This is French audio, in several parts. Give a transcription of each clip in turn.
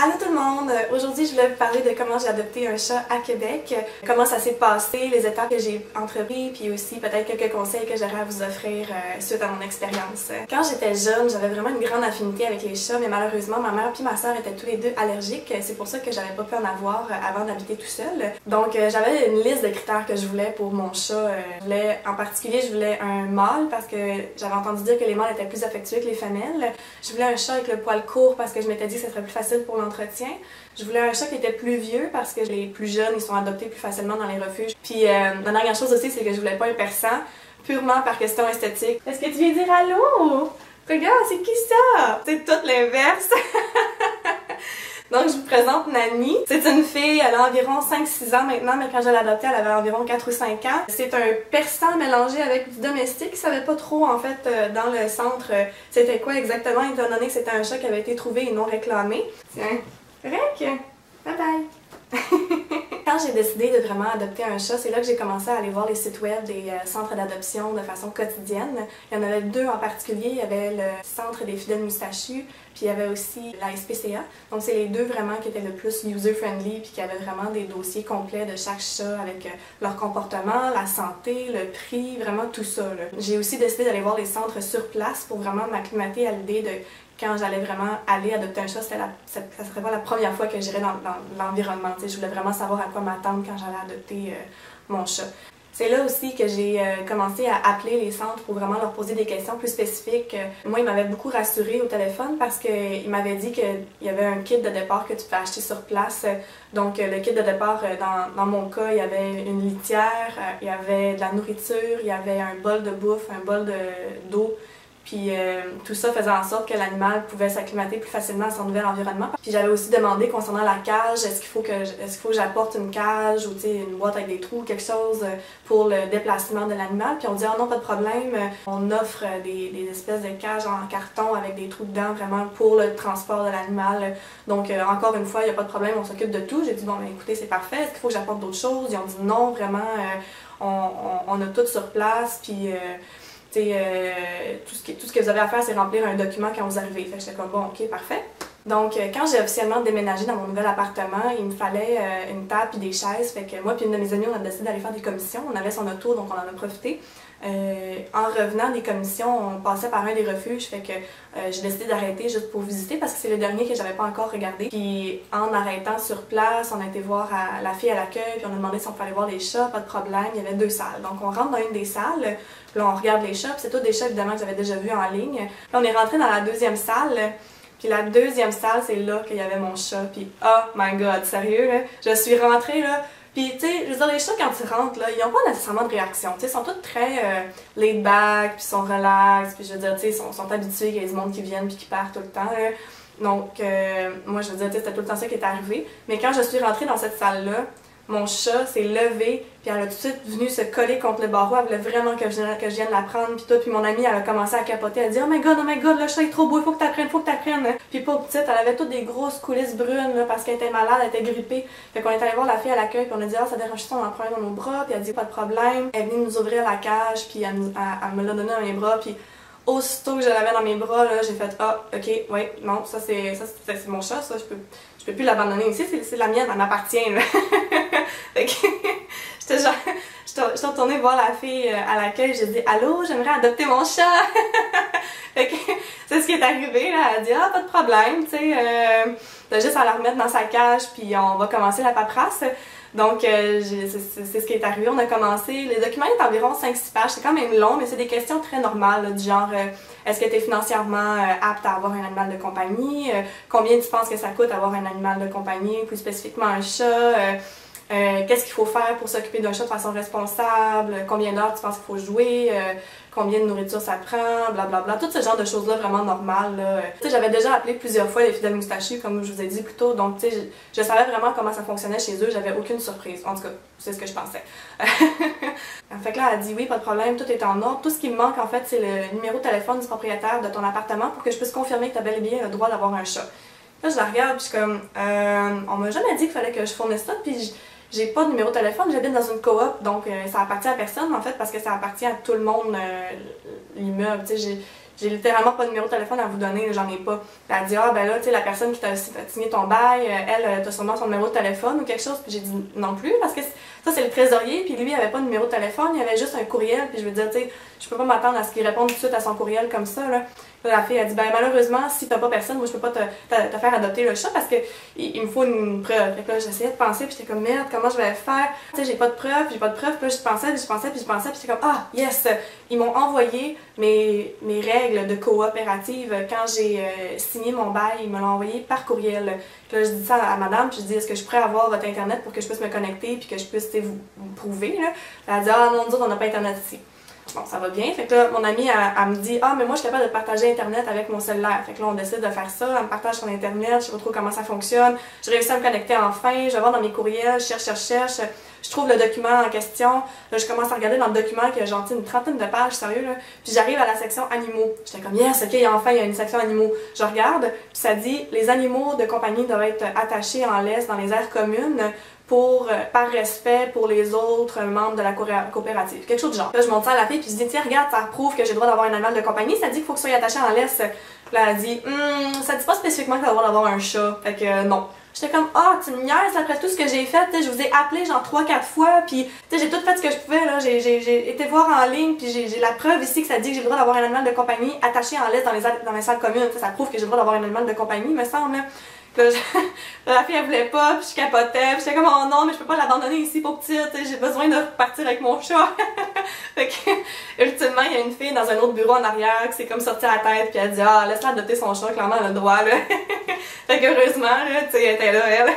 Allô tout le monde! Aujourd'hui, je voulais vous parler de comment j'ai adopté un chat à Québec, comment ça s'est passé, les étapes que j'ai entreprises, puis aussi peut-être quelques conseils que j'aurais à vous offrir suite à mon expérience. Quand j'étais jeune, j'avais vraiment une grande affinité avec les chats, mais malheureusement, ma mère et ma soeur étaient tous les deux allergiques. C'est pour ça que j'avais pas pu en avoir avant d'habiter tout seul. Donc, j'avais une liste de critères que je voulais pour mon chat. En particulier, je voulais un mâle parce que j'avais entendu dire que les mâles étaient plus affectueux que les femelles. Je voulais un chat avec le poil court parce que je m'étais dit que ce serait plus facile pour l'entretien. Je voulais un chat qui était plus vieux parce que les plus jeunes, ils sont adoptés plus facilement dans les refuges. Puis la dernière chose aussi, c'est que je voulais pas un persan, purement par question esthétique. Est-ce que tu viens dire allô? Regarde, c'est qui ça? C'est tout l'inverse. Donc, je vous présente Nani. C'est une fille, elle a environ 5-6 ans maintenant, mais quand je l'ai adoptée, elle avait environ 4 ou 5 ans. C'est un persan mélangé avec du domestique. Je savais pas trop, en fait, dans le centre, c'était quoi exactement, étant donné que c'était un chat qui avait été trouvé et non réclamé. Tiens, Rec, bye bye! Quand j'ai décidé de vraiment adopter un chat, c'est là que j'ai commencé à aller voir les sites web des centres d'adoption de façon quotidienne. Il y en avait deux en particulier. Il y avait le Centre des fidèles moustachus, puis il y avait aussi la SPCA. Donc c'est les deux vraiment qui étaient le plus user-friendly, puis qui avaient vraiment des dossiers complets de chaque chat avec leur comportement, la santé, le prix, vraiment tout ça. J'ai aussi décidé d'aller voir les centres sur place pour vraiment m'acclimater à l'idée de quand j'allais vraiment aller adopter un chat, ça serait pas la première fois que j'irais dans l'environnement. Je voulais vraiment savoir à quoi m'attendre quand j'allais adopter mon chat. C'est là aussi que j'ai commencé à appeler les centres pour vraiment leur poser des questions plus spécifiques. Moi, ils m'avaient beaucoup rassurée au téléphone parce qu'ils m'avaient dit qu'il y avait un kit de départ que tu peux acheter sur place. Donc, le kit de départ, dans mon cas, il y avait une litière, il y avait de la nourriture, il y avait un bol de bouffe, un bol d'eau. Puis tout ça faisait en sorte que l'animal pouvait s'acclimater plus facilement à son nouvel environnement. Puis j'avais aussi demandé concernant la cage, est-ce qu'il faut que j'apporte une cage ou une boîte avec des trous, quelque chose pour le déplacement de l'animal. Puis on dit, ah non, pas de problème, on offre des espèces de cages en carton avec des trous dedans vraiment pour le transport de l'animal. Donc encore une fois, il n'y a pas de problème, on s'occupe de tout. J'ai dit, bon, ben, écoutez, c'est parfait, est-ce qu'il faut que j'apporte d'autres choses? Ils ont dit non, vraiment, on a tout sur place. Puis tout ce que vous avez à faire, c'est remplir un document quand vous arrivez. Fait que j'étais comme, bon, ok, parfait. Donc, quand j'ai officiellement déménagé dans mon nouvel appartement, il me fallait une table et des chaises. Fait que moi et une de mes amies, on a décidé d'aller faire des commissions. On avait son auto, donc on en a profité. En revenant des commissions, on passait par un des refuges. Fait que j'ai décidé d'arrêter juste pour visiter parce que c'est le dernier que j'avais pas encore regardé. Puis en arrêtant sur place, on a été voir la fille à l'accueil, puis on a demandé si on pouvait aller voir les chats, pas de problème. Il y avait 2 salles. Donc on rentre dans une des salles, puis là on regarde les chats, puis c'est tous des chats évidemment que j'avais déjà vus en ligne. Puis on est rentré dans la 2e salle. Puis la 2e salle, c'est là qu'il y avait mon chat. Puis oh my god, sérieux là, je suis rentrée là. Puis tu sais, je veux dire, les chats quand ils rentrent là, ils n'ont pas nécessairement de réaction. Tu sais, ils sont tous très laid back, puis ils sont relax, puis je veux dire, tu sais, ils sont habitués qu'il y ait du monde qui viennent puis qui part tout le temps. Là. Donc moi je veux dire, tu sais, c'était tout le temps ça qui est arrivé. Mais quand je suis rentrée dans cette salle-là, mon chat s'est levé, puis elle a tout de suite venu se coller contre le barreau. Elle voulait vraiment que je vienne la prendre, puis tout. Puis mon amie, elle a commencé à capoter. Elle a dit oh my god, le chat est trop beau, il faut que t'apprennes, faut que t'apprennes. Puis pauvre petite, elle avait toutes des grosses coulisses brunes, là, parce qu'elle était malade, elle était grippée. Fait qu'on est allé voir la fille à l'accueil, puis on a dit ah, ça dérange ça, on en prend un dans nos bras. Puis elle a dit pas de problème. Elle est venue nous ouvrir la cage, puis elle me l'a donné dans mes bras, puis aussitôt que je l'avais dans mes bras, là, j'ai fait ah, ok, ouais, non, ça c'est mon chat, ça, je peux plus l'abandonner ici, c'est la mienne, elle m'appartient, là. Fait que j'étais retournée voir la fille à l'accueil, j'ai dit allô, j'aimerais adopter mon chat. Fait que c'est ce qui est arrivé, là. Elle a dit ah, pas de problème, tu sais, t'as juste à la remettre dans sa cage, puis on va commencer la paperasse. Donc, c'est ce qui est arrivé. On a commencé. Les documents étaient environ 5-6 pages. C'est quand même long, mais c'est des questions très normales, là, du genre est-ce que tu es financièrement apte à avoir un animal de compagnie? Combien tu penses que ça coûte avoir un animal de compagnie, plus spécifiquement un chat? Qu'est-ce qu'il faut faire pour s'occuper d'un chat de façon responsable? Combien d'heures tu penses qu'il faut jouer? Combien de nourriture ça prend? Blablabla. Tout ce genre de choses-là vraiment normales. J'avais déjà appelé plusieurs fois les fidèles moustachus, comme je vous ai dit plus tôt. Donc, je savais vraiment comment ça fonctionnait chez eux. J'avais aucune surprise. En tout cas, c'est ce que je pensais. Fait que là, elle a dit oui, pas de problème, tout est en ordre. Tout ce qui me manque, en fait, c'est le numéro de téléphone du propriétaire de ton appartement pour que je puisse confirmer que tu as bel et bien le droit d'avoir un chat. Là, je la regarde, puis je suis comme, on m'a jamais dit qu'il fallait que je fournisse ça, puis j'ai pas de numéro de téléphone, j'habite dans une coop, donc ça appartient à personne en fait, parce que ça appartient à tout le monde, l'immeuble, tu sais, j'ai littéralement pas de numéro de téléphone à vous donner, j'en ai pas. Elle a dit, ah ben là, tu sais, la personne qui t'a signé ton bail, elle, t'as sûrement son numéro de téléphone ou quelque chose. Puis j'ai dit non plus, parce que ça, c'est le trésorier, puis lui, il avait pas de numéro de téléphone, il avait juste un courriel, puis je veux dire, tu sais, je peux pas m'attendre à ce qu'il réponde tout de suite à son courriel comme ça, là. La fille a dit, ben malheureusement, si t'as pas personne, moi je peux pas te faire adopter le chat parce que il me faut une preuve. Fait que là, j'essayais de penser, puis j'étais comme, merde, comment je vais faire? Tu sais, j'ai pas de preuve, puis là, je pensais, puis j'étais comme, ah, yes! Ils m'ont envoyé mes règles de coopérative quand j'ai signé mon bail, ils me l'ont envoyé par courriel. Puis là, je dis ça à madame, puis je dis, est-ce que je pourrais avoir votre internet pour que je puisse me connecter, puis que je puisse vous prouver, là? Elle a dit, ah non, nous autres, on n'a pas internet ici. Bon, ça va bien. Fait que là, mon amie, elle me dit, ah, mais moi, je suis capable de partager Internet avec mon cellulaire. Fait que là, on décide de faire ça. Elle me partage son Internet, je sais pas trop comment ça fonctionne. J'ai réussi à me connecter enfin. Je vais voir dans mes courriels, je cherche. Je trouve le document en question. Là, je commence à regarder dans le document qui a genre une trentaine de pages, sérieux, là. Puis j'arrive à la section animaux. J'étais comme, yes, ok, enfin, il y a une section animaux. Je regarde, puis ça dit, les animaux de compagnie doivent être attachés en laisse dans les aires communes par respect pour les autres membres de la coopérative. Quelque chose du genre. Là, je montre ça à la fille, puis je dis, tiens, regarde, ça prouve que j'ai le droit d'avoir un animal de compagnie. Ça dit qu'il faut que ce soit attaché en laisse. Là, elle dit, ça dit pas spécifiquement que t'as le droit d'avoir un chat. Fait que non. J'étais comme, ah, tu me niaises après tout ce que j'ai fait, je vous ai appelé genre 3-4 fois, puis j'ai tout fait ce que je pouvais, là, j'ai été voir en ligne, puis j'ai la preuve ici que ça dit que j'ai le droit d'avoir un animal de compagnie attaché en laisse dans les salles communes, ça prouve que j'ai le droit d'avoir un animal de compagnie, me semble. Là, la fille elle voulait pas, puis je capotais, puis j'étais comme, oh non, mais je peux pas l'abandonner ici pour petite, j'ai besoin de repartir avec mon chat. Fait que, ultimement, il y a une fille dans un autre bureau en arrière qui s'est comme sortie à la tête, puis elle dit, ah, laisse-la adopter son chat, clairement, elle a le droit, là. Fait que heureusement, là, tu sais, elle était là, elle.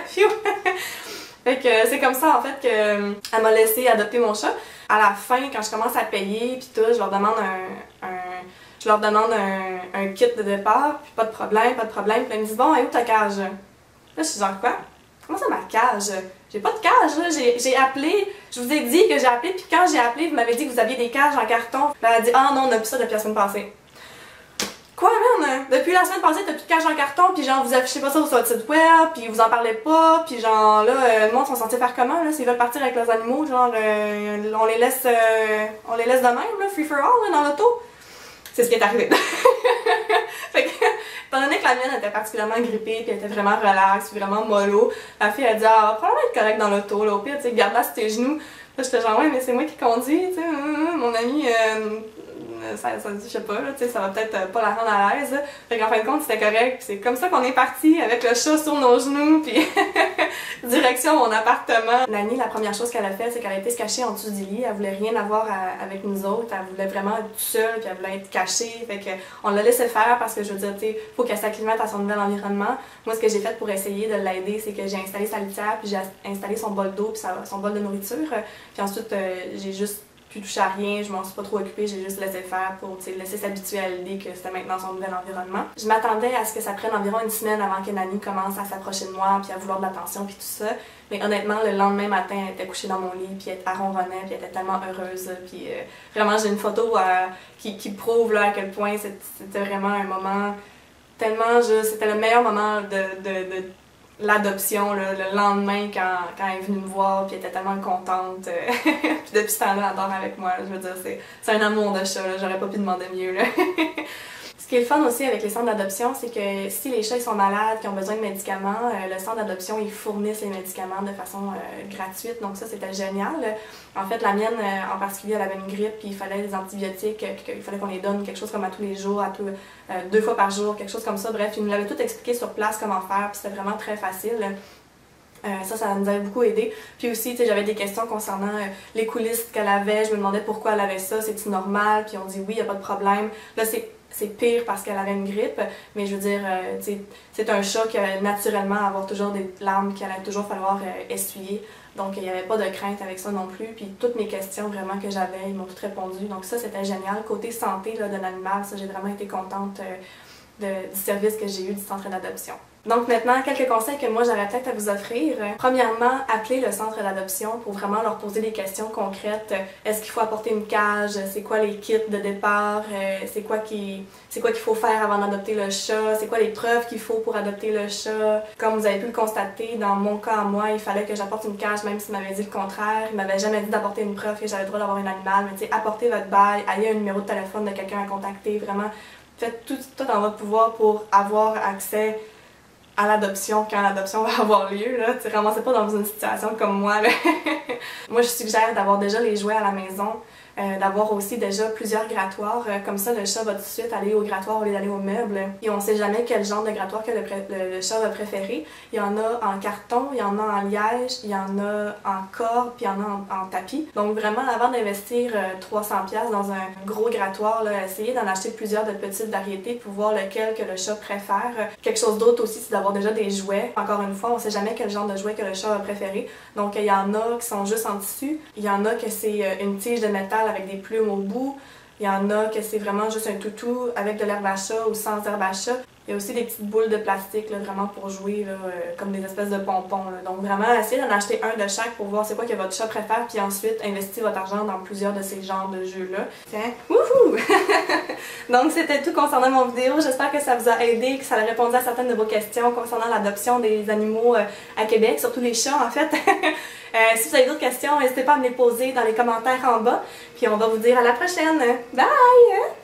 Fait que c'est comme ça, en fait, qu'elle m'a laissé adopter mon chat. À la fin, quand je commence à payer, puis tout, je leur demande un kit de départ, puis pas de problème. Puis là, ils me disent, bon, et où ta cage? Là, je suis genre, quoi? Comment ça, ma cage? J'ai pas de cage, là. J'ai appelé, je vous ai dit que j'ai appelé, puis quand j'ai appelé, vous m'avez dit que vous aviez des cages en carton. Là, elle a dit, ah non, on a plus ça depuis la semaine passée. Quoi, man? Depuis la semaine passée, t'as plus de cage en carton, puis genre, vous affichez pas ça sur votre site web, puis vous en parlez pas, puis genre, là, le monde sont censés faire comment, là, s'ils veulent partir avec leurs animaux, genre, on les laisse de même, là, free for all, là, dans l'auto. C'est ce qui est arrivé. Fait que, étant donné que la mienne était particulièrement grippée, puis elle était vraiment relaxe, vraiment mollo, la fille a dit, ah, probablement être correct dans l'auto, là, au pire, tu sais, garde-la sur tes genoux. Là, j'étais genre, ouais, mais c'est moi qui conduis, tu sais, mon ami, je sais pas, là, tu sais, ça va peut-être pas la rendre à l'aise. Fait qu'en fin de compte, c'était correct. C'est comme ça qu'on est parti avec le chat sur nos genoux, puis direction mon appartement. Nani, la première chose qu'elle a fait, c'est qu'elle a été se cacher en dessous du lit. Elle voulait rien avoir avec nous autres. Elle voulait vraiment être toute seule, puis elle voulait être cachée. Fait qu'on l'a laissé faire parce que je veux dire, tu sais, faut qu'elle s'acclimate à son nouvel environnement. Moi, ce que j'ai fait pour essayer de l'aider, c'est que j'ai installé sa litière, puis j'ai installé son bol d'eau, puis son bol de nourriture. Puis ensuite, j'ai juste plus touché à rien, je m'en suis pas trop occupée, j'ai juste laissé faire pour laisser s'habituer à l'idée que c'était maintenant son nouvel environnement. Je m'attendais à ce que ça prenne environ une semaine avant que Nani commence à s'approcher de moi, puis à vouloir de l'attention, puis tout ça. Mais honnêtement, le lendemain matin, elle était couchée dans mon lit, puis elle ronronnait, puis elle était tellement heureuse. Puis vraiment, j'ai une photo qui prouve là, à quel point c'était vraiment un moment tellement juste, c'était le meilleur moment de l'adoption, le lendemain quand elle est venue me voir, puis elle était tellement contente. Puis depuis ce temps-là, elle dort avec moi. Là, je veux dire, c'est un amour de chat, j'aurais pas pu demander mieux. Là. Ce qui est le fun aussi avec les centres d'adoption, c'est que si les chats ils sont malades, qui ont besoin de médicaments, le centre d'adoption, ils fournissent les médicaments de façon gratuite, donc ça c'était génial. En fait, la mienne en particulier, elle avait une grippe, puis il fallait des antibiotiques, il fallait qu'on les donne quelque chose comme à tous les jours, 2 fois par jour, quelque chose comme ça. Bref, ils nous l'avaient tout expliqué sur place comment faire, puis c'était vraiment très facile. Ça nous avait beaucoup aidé. Puis aussi, tu sais, j'avais des questions concernant les coulisses qu'elle avait. Je me demandais pourquoi elle avait ça, c'est-tu normal? Puis on dit oui, il n'y a pas de problème. Là, c'est pire parce qu'elle avait une grippe, mais je veux dire, c'est un chat qui allait naturellement avoir toujours des larmes qu'il allait toujours falloir essuyer. Donc, il n'y avait pas de crainte avec ça non plus. Puis toutes mes questions vraiment que j'avais, ils m'ont toutes répondu. Donc ça, c'était génial. Côté santé là, de l'animal, ça, j'ai vraiment été contente du service que j'ai eu du centre d'adoption. Donc maintenant, quelques conseils que moi j'aurais peut-être à vous offrir. Premièrement, appelez le centre d'adoption pour vraiment leur poser des questions concrètes. Est-ce qu'il faut apporter une cage? C'est quoi les kits de départ? C'est quoi qu'il faut faire avant d'adopter le chat? C'est quoi les preuves qu'il faut pour adopter le chat? Comme vous avez pu le constater, dans mon cas à moi, il fallait que j'apporte une cage même s'il m'avait dit le contraire. Il m'avait jamais dit d'apporter une preuve que j'avais le droit d'avoir un animal. Mais tu sais, apportez votre bail, ayez un numéro de téléphone de quelqu'un à contacter, vraiment. faites tout en votre pouvoir pour avoir accès à l'adoption quand l'adoption va avoir lieu. Là. Ramassez pas dans une situation comme moi. Là. Moi, je suggère d'avoir déjà les jouets à la maison, d'avoir aussi déjà plusieurs grattoirs. Comme ça, le chat va tout de suite aller au grattoir au lieu d'aller au meuble. Et on sait jamais quel genre de grattoir que le chat va préférer. Il y en a en carton, il y en a en liège, il y en a en corde, puis il y en a en tapis. Donc vraiment, avant d'investir 300$ dans un gros grattoir, là, essayez d'en acheter plusieurs de petites variétés pour voir lequel que le chat préfère. Quelque chose d'autre aussi, c'est d'avoir déjà des jouets. Encore une fois, on sait jamais quel genre de jouet que le chat va préférer. Donc il y en a qui sont juste en tissu, il y en a que c'est une tige de métal avec des plumes au bout. Il y en a que c'est vraiment juste un toutou avec de l'herbe à chat ou sans herbe à chat. Il y a aussi des petites boules de plastique là, vraiment pour jouer, là, comme des espèces de pompons. Là. Donc vraiment, essayez d'en acheter un de chaque pour voir c'est quoi que votre chat préfère, puis ensuite investissez votre argent dans plusieurs de ces genres de jeux-là. Tiens, wouhou! Donc c'était tout concernant mon vidéo. J'espère que ça vous a aidé, que ça a répondu à certaines de vos questions concernant l'adoption des animaux à Québec, surtout les chats en fait. Si vous avez d'autres questions, n'hésitez pas à me les poser dans les commentaires en bas. Puis on va vous dire à la prochaine. Bye!